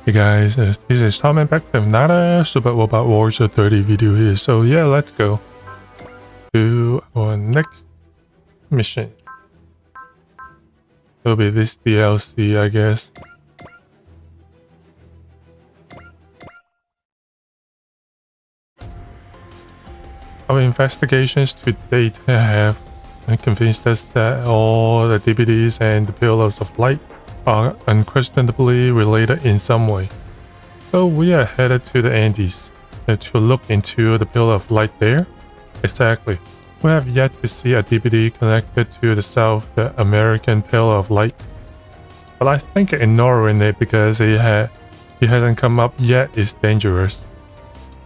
Hey guys, this is Tom and back with another Super Robot Wars 30 video here. So yeah, let's go to our next mission. It'll be this DLC, I guess. Our investigations to date have convinced us that all the DVDs and the pillars of light are unquestionably related in some way. So we are headed to the Andes to look into the pillar of light there. Exactly. We have yet to see a DVD connected to the South American pillar of light. But I think ignoring it because it hasn't come up yet is dangerous.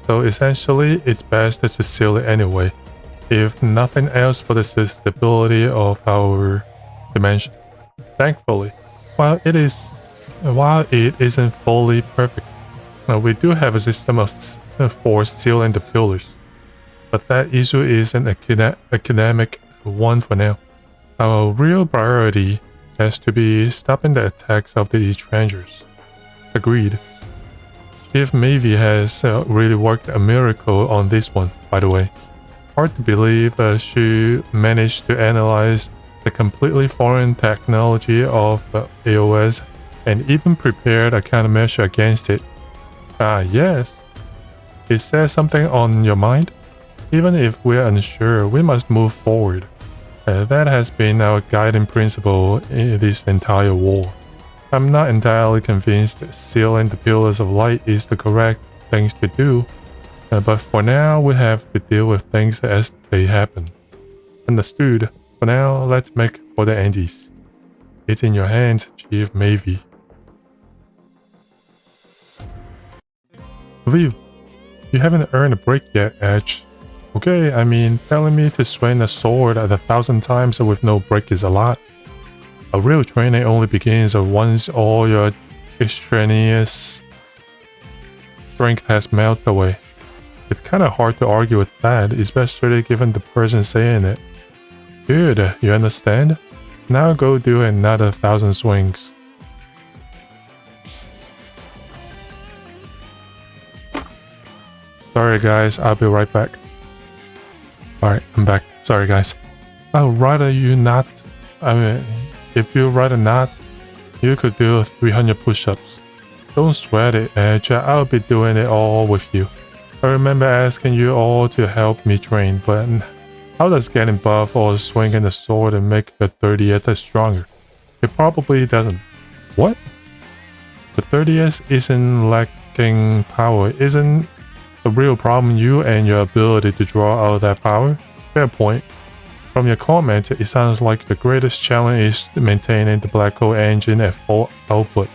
So essentially, it's best to seal it anyway, if nothing else for the stability of our dimension. Thankfully, while it isn't fully perfect, we do have a system for sealing the pillars. But that issue is an academic one for now. Our real priority has to be stopping the attacks of the strangers. Agreed. Chief Mavie has really worked a miracle on this one, by the way. Hard to believe she managed to analyze the completely foreign technology of AOS and even prepared a countermeasure against it. Ah, yes. Is there something on your mind? Even if we're unsure, we must move forward. That has been our guiding principle in this entire war. I'm not entirely convinced sealing the pillars of light is the correct thing to do, but for now we have to deal with things as they happen. Understood. For now, let's make for the Andes. It's in your hands, Chief Mavie. Viv, you haven't earned a break yet, Edge. Okay, I mean, telling me to swing a sword 1,000 times with no break is a lot. A real training only begins once all your extraneous strength has melted away. It's kinda hard to argue with that, especially given the person saying it. Good, you understand? Now go do another 1,000 swings. Sorry guys, I'll be right back. Alright, I'm back. Sorry guys. I'd rather you not... if you rather not, you could do 300 push-ups. Don't sweat it, Edge. I'll be doing it all with you. I remember asking you all to help me train, but how does getting buff or swinging the sword and make the 30th stronger? It probably doesn't. What? The 30th isn't lacking power, isn't the real problem you and your ability to draw out that power? Fair point. From your comment, it sounds like the greatest challenge is maintaining the black hole engine at full output.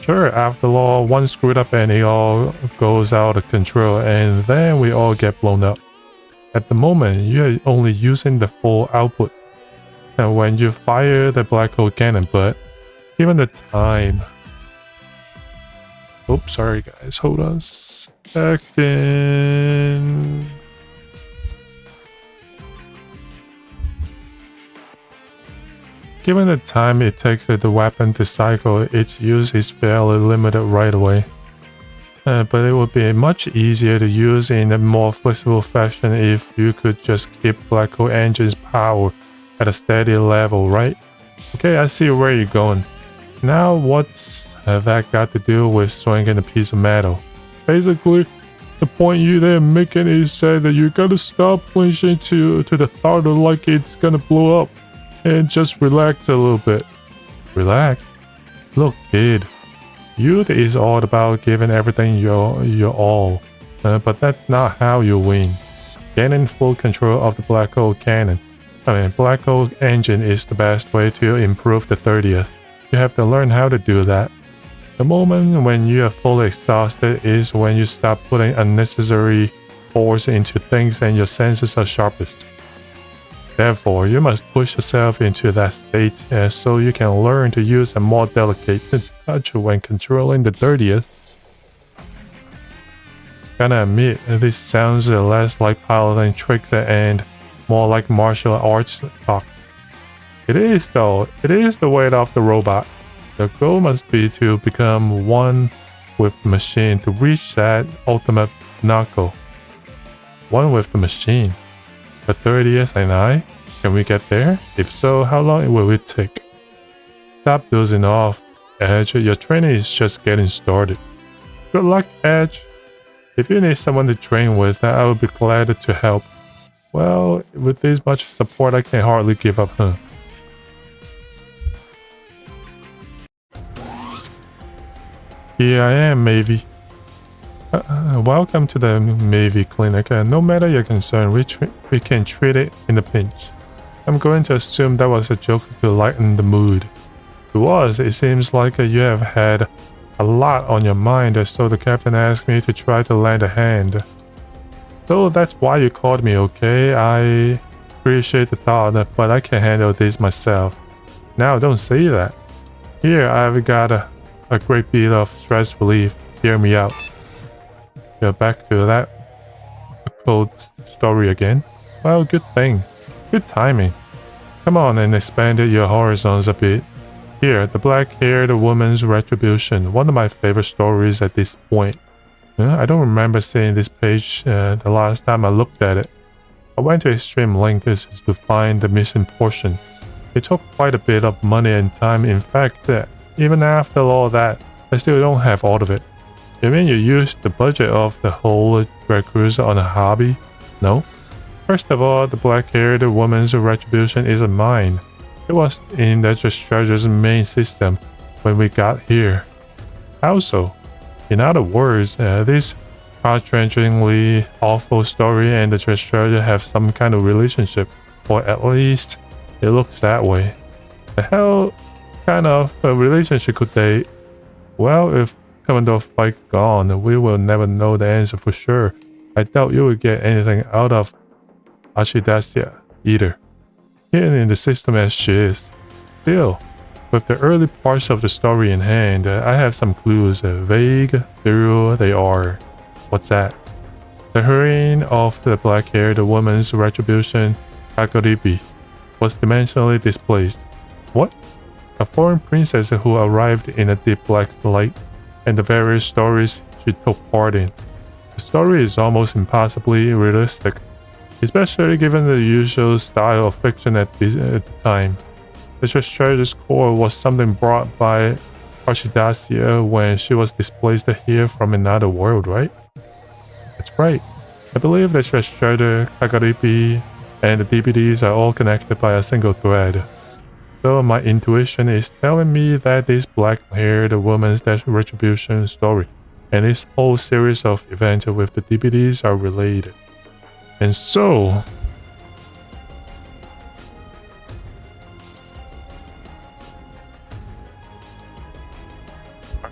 Sure, after all, one screwed up and it all goes out of control and then we all get blown up. At the moment, you're only using the full output. And when you fire the black hole cannon, but given the time... Oops, sorry guys, hold on a second. Given the time it takes the weapon to cycle, its use is fairly limited right away. But it would be much easier to use in a more flexible fashion if you could just keep Black Hole Engine's power at a steady level, right? Okay, I see where you're going. Now what's that got to do with swinging a piece of metal? Basically, the point they're making is say that you gotta stop flinching to the thought of like it's gonna blow up. And just relax a little bit. Relax? Look, kid. Youth is all about giving everything your all. But that's not how you win. Gaining full control of the black hole cannon. Black hole engine is the best way to improve the 30th. You have to learn how to do that. The moment when you are fully exhausted is when you stop putting unnecessary force into things and your senses are sharpest. Therefore, you must push yourself into that state so you can learn to use a more delicate touch when controlling the 30th. Gotta admit, this sounds less like piloting tricks and more like martial arts talk. It is though, it is the weight of the robot. The goal must be to become one with the machine to reach that ultimate pinnacle. One with the machine. The 30th and I? Can we get there? If so, how long will it take? Stop dozing off, Edge. Your training is just getting started. Good luck, Edge. If you need someone to train with, I will be glad to help. Well, with this much support, I can hardly give up, huh? Here I am, Mavie. Welcome to the Mavie Clinic. No matter your concern, we can treat it in a pinch. I'm going to assume that was a joke to lighten the mood. It was. It seems like you have had a lot on your mind, so the captain asked me to try to lend a hand. So that's why you called me, okay? I appreciate the thought, but I can handle this myself. Now, don't say that. Here, I've got a great deal of stress relief. Hear me out. Yeah, back to that cold story again. Well, good thing. Good timing. Come on and expand your horizons a bit. Here, the black-haired woman's retribution. One of my favorite stories at this point. I don't remember seeing this page the last time I looked at it. I went to extreme lengths to find the missing portion. It took quite a bit of money and time. In fact, even after all that, I still don't have all of it. You mean you used the budget of the whole Red Cruiser on a hobby? No. First of all, the black-haired woman's retribution isn't mine. It was in the treasure's main system when we got here. How so? In other words, this heart-wrenchingly awful story and the treasure have some kind of relationship, or at least it looks that way. The hell kind of a relationship could they? Well, if Commodore Fike's gone, we will never know the answer for sure. I doubt you will get anything out of Ashidasia either. Hidden in the system as she is. Still, with the early parts of the story in hand, I have some clues, vague though they are. What's that? The heroine of the black-haired woman's retribution, Kakoribi, was dimensionally displaced. What? A foreign princess who arrived in a deep black light, and the various stories she took part in. The story is almost impossibly realistic, especially given the usual style of fiction at the time. The treasure's core was something brought by Archidacia when she was displaced here from another world, right? That's right. I believe the treasure, Kakaripi, and the DVDs are all connected by a single thread. So my intuition is telling me that this black-haired woman's retribution story and this whole series of events with the DVDs are related. And so,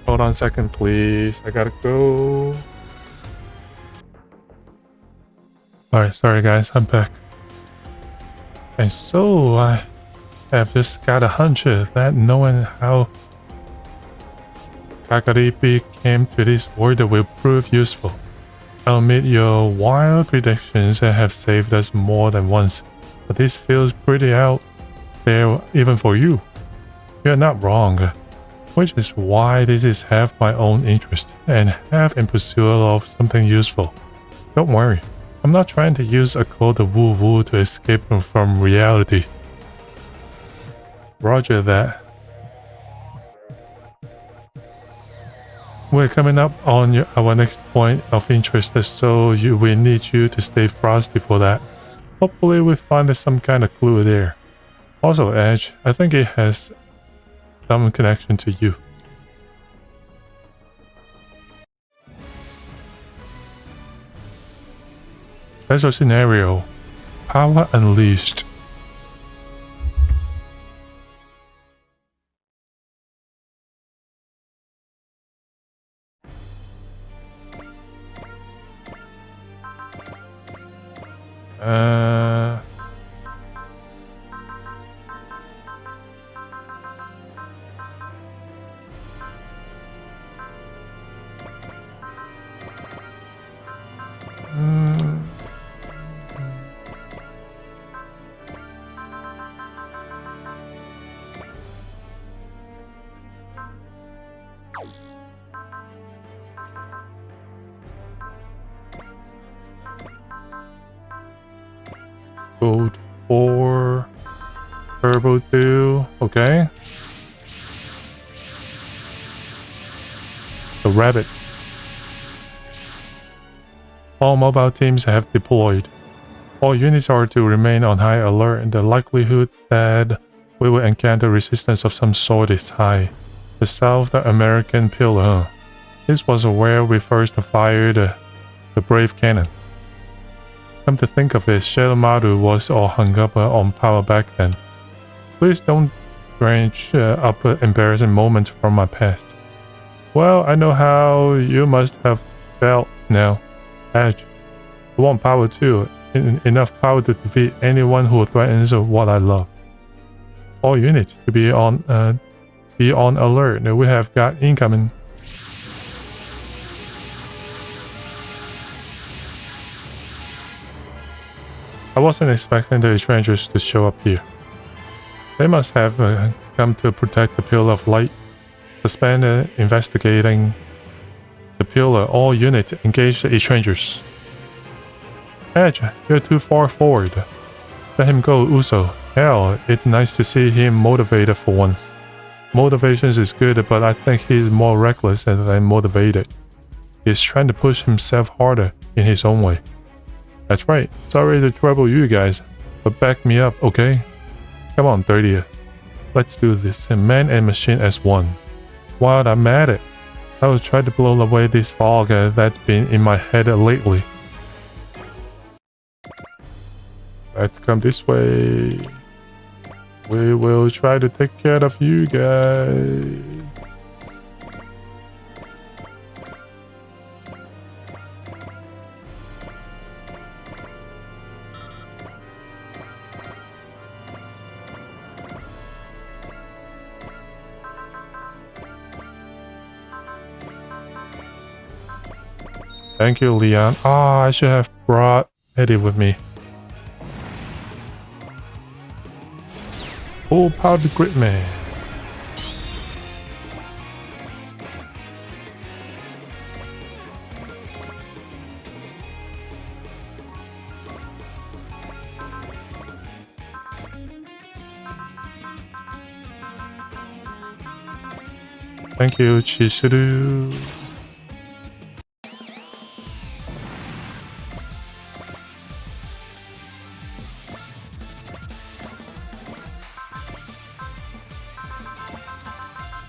hold on a second, please. I gotta go. Alright, sorry guys, I'm back. And so, I have just got a hunch that knowing how Kakaripi came to this world will prove useful. I'll admit your wild predictions have saved us more than once, but this feels pretty out there even for you. You're not wrong, which is why this is half my own interest and half in pursuit of something useful. Don't worry, I'm not trying to use a code of woo-woo to escape from reality. Roger that. We're coming up on our next point of interest, so we need you to stay frosty for that. Hopefully we find some kind of clue there. Also, Edge, I think it has some connection to you. Special scenario. Power unleashed. Gold 4. Turbo 2. Okay. The rabbit. All mobile teams have deployed. All units are to remain on high alert, and the likelihood that we will encounter resistance of some sort is high. The South American pillar. This was where we first fired the Brave Cannon. Come to think of it, Shadow Maru was all hung up on power back then. Please don't dredge up embarrassing moments from my past. Well, I know how you must have felt now. Edge. I want power too. Enough power to defeat anyone who threatens what I love. All units to be on alert. We have got incoming. I wasn't expecting the strangers to show up here. They must have come to protect the Pillar of Light. Suspend investigating the pillar. All units engage the strangers. Edge, you're too far forward. Let him go, Uso. Hell, it's nice to see him motivated for once. Motivation is good, but I think he's more reckless than motivated. He's trying to push himself harder in his own way. That's right. Sorry to trouble you guys, but back me up, okay? Come on, 30th. Let's do this. Man and machine as one. While I'm at it, I will try to blow away this fog that's been in my head lately. Let's come this way. We will try to take care of you guys. Thank you, Leon. Ah, I should have brought Eddie with me. Full power to Grit Man. Thank you, Chizuru.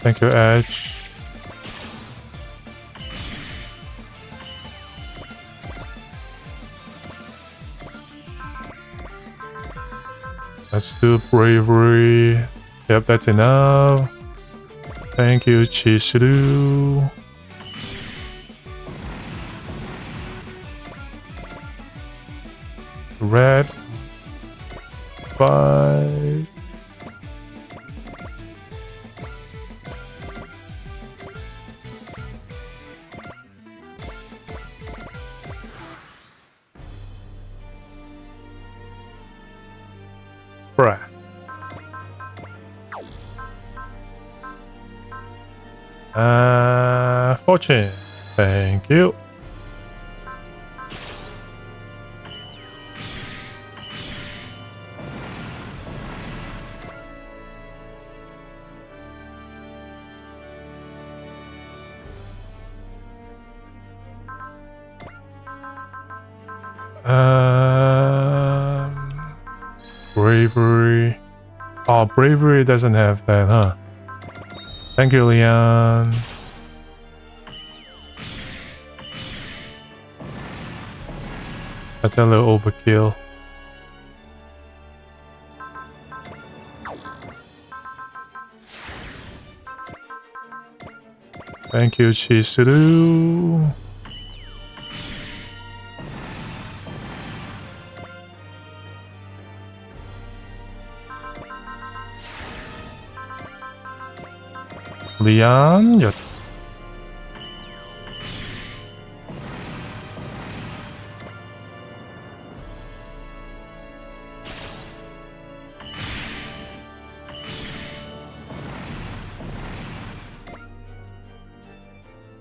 Thank you, Edge. Let's do bravery. Yep, that's enough. Thank you, Chizuru. Red. 5. Fortune. Thank you. Bravery. Oh, bravery doesn't have that, huh? Thank you, Leon. That's a little overkill. Thank you, Chizuru. Leon, yep.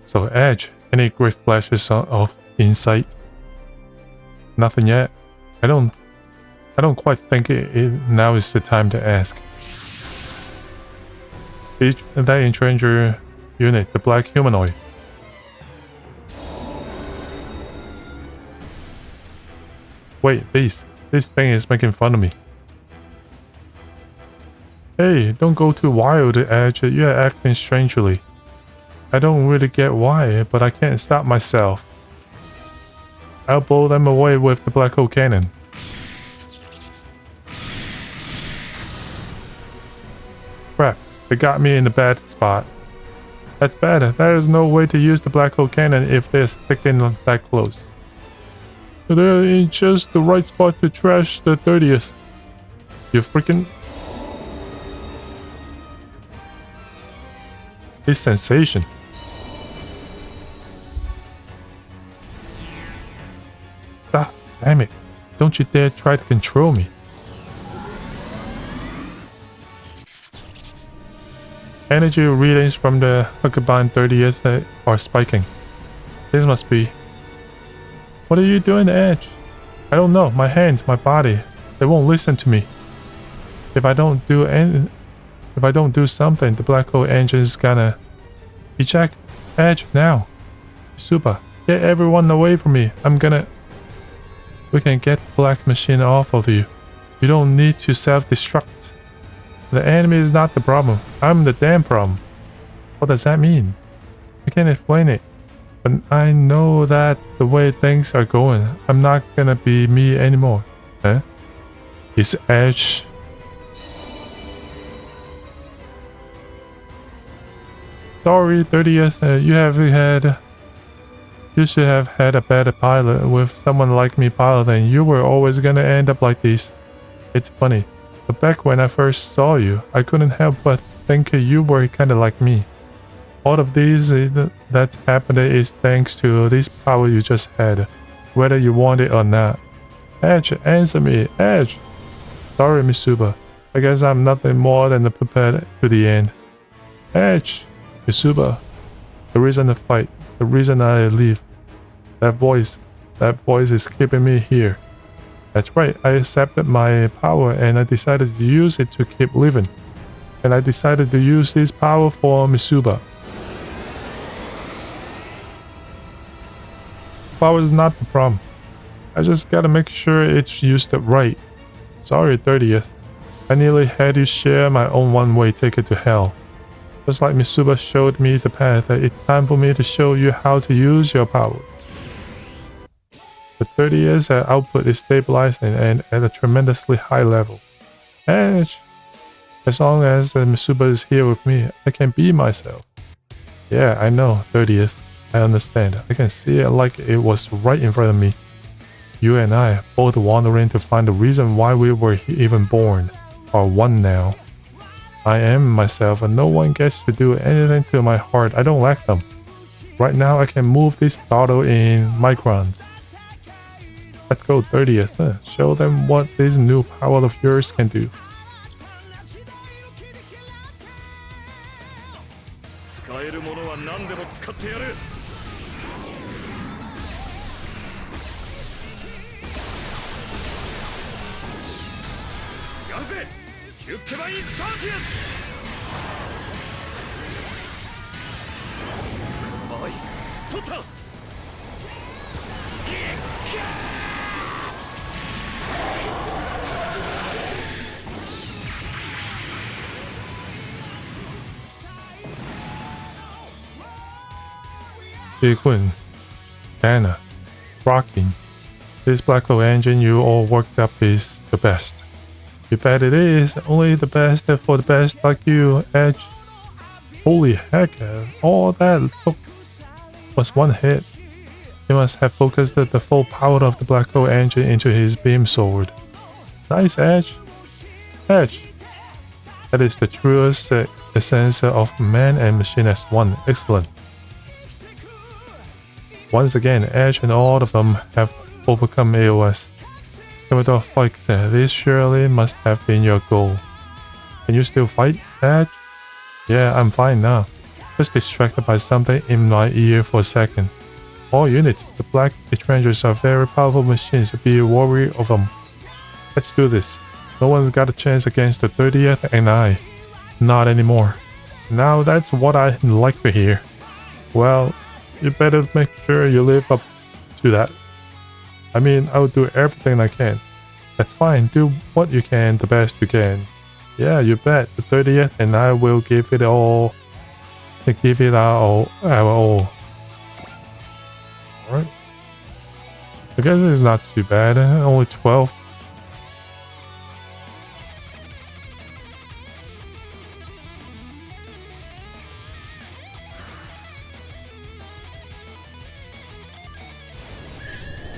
So Edge, any great flashes of insight? Nothing yet. I don't I don't quite think now is the time to ask. That Entranger unit, the black humanoid. Wait, this thing is making fun of me. Hey, don't go too wild, Edge. You're acting strangely. I don't really get why, but I can't stop myself. I'll blow them away with the black hole cannon. Crap, they got me in the bad spot. That's bad. There is no way to use the black hole cannon if they're sticking that close. They're in just the right spot to trash the 30th. You freaking... This sensation. Ah, damn it. Don't you dare try to control me. Energy readings from the Huckabine 30th are spiking. This must be... What are you doing, Edge? I don't know. My hands, my body, they won't listen to me. If I don't do something, the black hole engine is gonna eject. Edge now. Super, get everyone away from me. We can get the black machine off of you. You don't need to self-destruct. The enemy is not the problem. I'm the damn problem. What does that mean? I can't explain it. But I know that the way things are going, I'm not gonna be me anymore. Huh? Is Edge... Sorry, 30th, you should have had a better pilot. With someone like me piloting, you were always gonna end up like this. It's funny, but back when I first saw you, I couldn't help but think you were kinda like me. All of this that's happened is thanks to this power you just had, whether you want it or not. Edge, answer me, Edge! Sorry, Mitsuba. I guess I'm nothing more than prepared to the end. Edge! Mitsuba, the reason I fight, the reason I live. That voice is keeping me here. That's right, I accepted my power and I decided to use it to keep living. And I decided to use this power for Mitsuba. Power is not the problem. I just gotta make sure it's used right. Sorry, 30th. I nearly had you share my own one-way ticket to hell. Just like Mitsuba showed me the path, it's time for me to show you how to use your power. The 30th output is stabilizing and at a tremendously high level. Edge! As long as Mitsuba is here with me, I can be myself. Yeah, I know, 30th. I understand. I can see it like it was right in front of me. You and I, both wandering to find the reason why we were even born, are one now. I am myself and no one gets to do anything to my heart. I don't lack them. Right now I can move this throttle in microns. Let's go 30th. Show them what this new power of yours can do. Quinn, Anna, rocking. This black hole engine you all worked up is the best. You bet it is. Only the best for the best like you, Edge. Holy heck, all that was one hit. He must have focused the full power of the black hole engine into his beam sword. Nice, Edge. Edge. That is the truest essence of man and machine as one. Excellent. Once again, Edge and all of them have overcome AOS. Commodore Fikes, this surely must have been your goal. Can you still fight, Edge? Yeah, I'm fine now. Just distracted by something in my ear for a second. All units, the black Entrangers are very powerful machines, be wary of them. Let's do this. No one's got a chance against the 30th and I. Not anymore. Now that's what I like to hear. Well, you better make sure you live up to that. I mean, I'll do everything I can. That's fine, do what you can, the best you can. Yeah, you bet. The 30th and I will give it all. Give it our all. Alright. I guess it's not too bad. Only 12.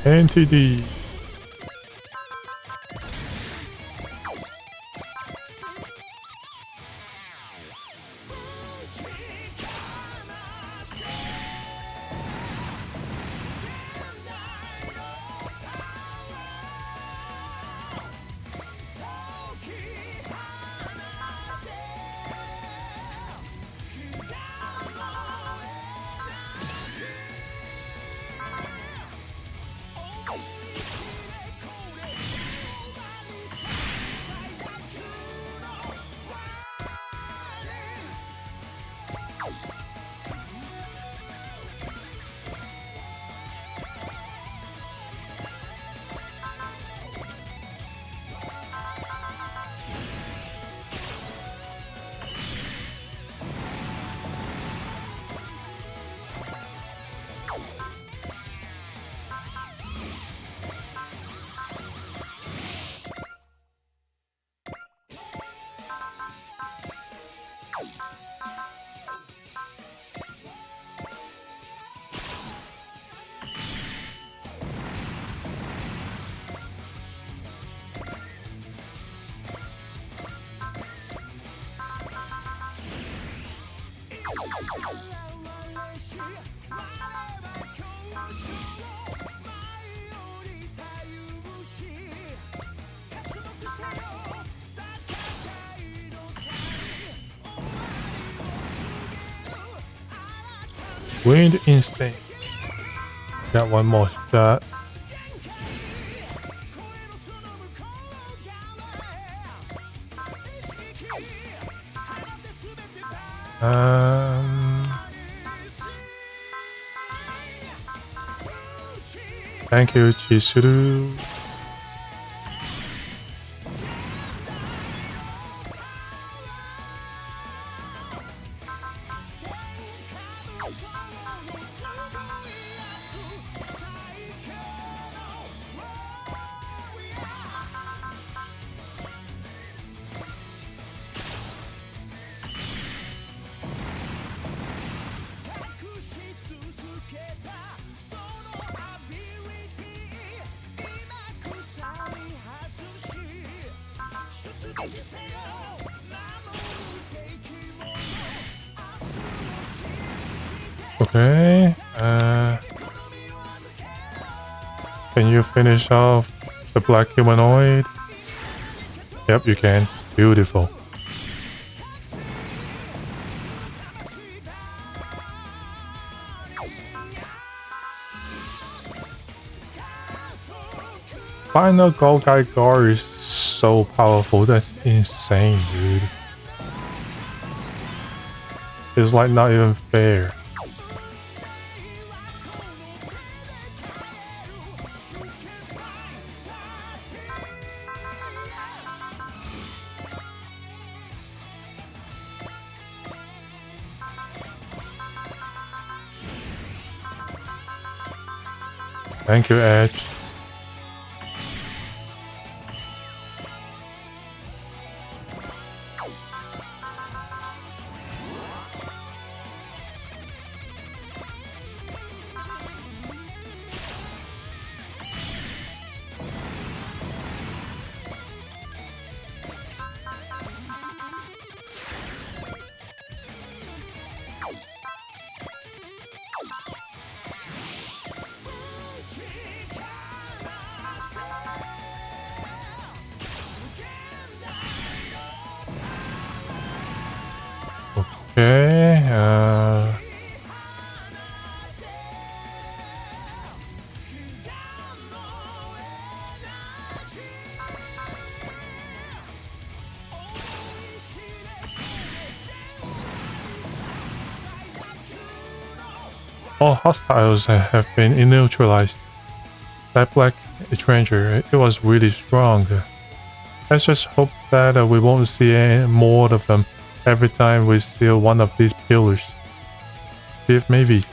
NTD. Wind Instinct. Got one more shot. Thank you, Chizuru. Okay. Can you finish off the black humanoid? Yep, you can. Beautiful. Final Golgai Gar is so powerful. That's insane, dude. It's like not even fair. Thank you, Edge. All hostiles have been neutralized. That black stranger, it was really strong. Let's just hope that we won't see any more of them every time we seal one of these pillars. If maybe.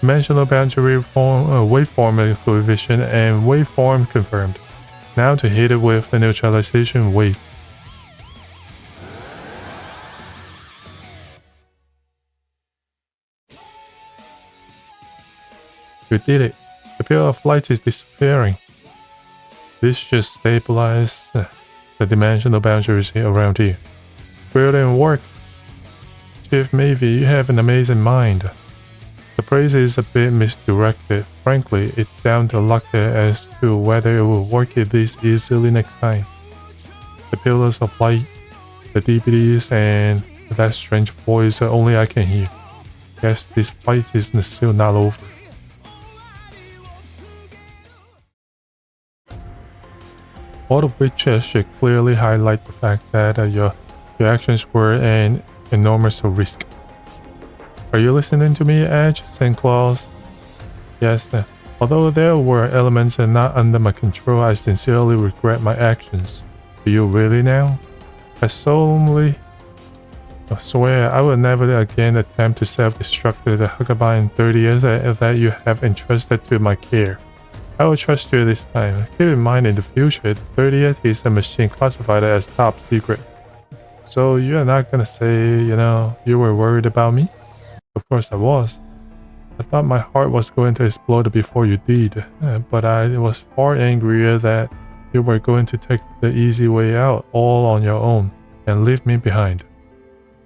Dimensional boundary waveform coefficient and waveform confirmed. Now to hit it with the neutralization wave. We did it. The pillar of light is disappearing. This should stabilize the dimensional boundaries around here. Brilliant work. Chief Mavie, you have an amazing mind. The praise is a bit misdirected. Frankly, it's down to luck as to whether it will work it this easily next time. The pillars of light, the DVDs, and that strange voice only I can hear. Guess this fight is still not over. All of which should clearly highlight the fact that your actions were an enormous risk. Are you listening to me, Edge, St. Claus? Yes, although there were elements not under my control, I sincerely regret my actions. Do you really now? I solemnly swear I will never again attempt to self-destruct the Huckabee 30th that you have entrusted to my care. I will trust you this time. Keep in mind in the future, the 30th is a machine classified as top secret. So you're not gonna say, you were worried about me? Of course I was. I thought my heart was going to explode before you did, but I was far angrier that you were going to take the easy way out all on your own and leave me behind.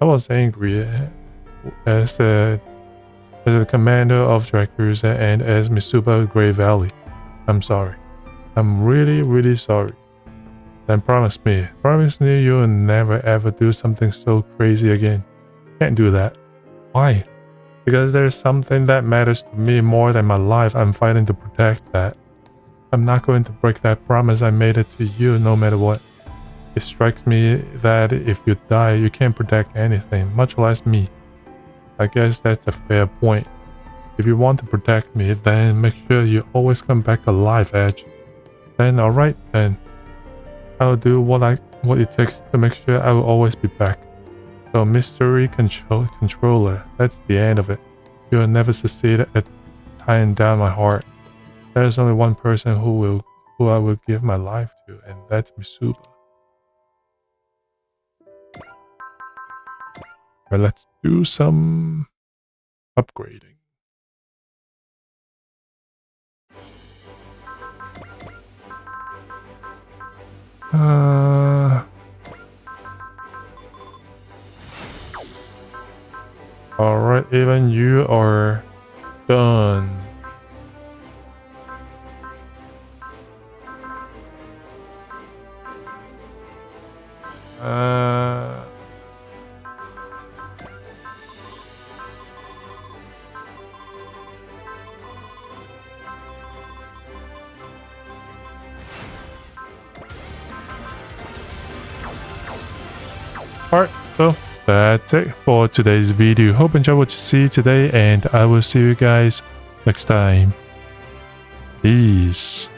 I was angry as the commander of Drakkars and as Mitsuba Grey Valley. I'm sorry. I'm really, really sorry. Then promise me you'll never ever do something so crazy again. Can't do that. Why? Because there's something that matters to me more than my life. I'm fighting to protect that. I'm not going to break that promise. I made it to you no matter what. It strikes me that if you die, you can't protect anything, much less me. I guess that's a fair point. If you want to protect me, then make sure you always come back alive, Edge. Then alright then. I'll do what it takes to make sure I will always be back. So mystery controller, that's the end of it. You'll never succeed at tying down my heart. There's only one person who I will give my life to, and that's Mitsuba. But let's do some upgrading. Alright, even you are done. Alright, so that's it for today's video. Hope you enjoyed what you see today, and I will see you guys next time. Peace.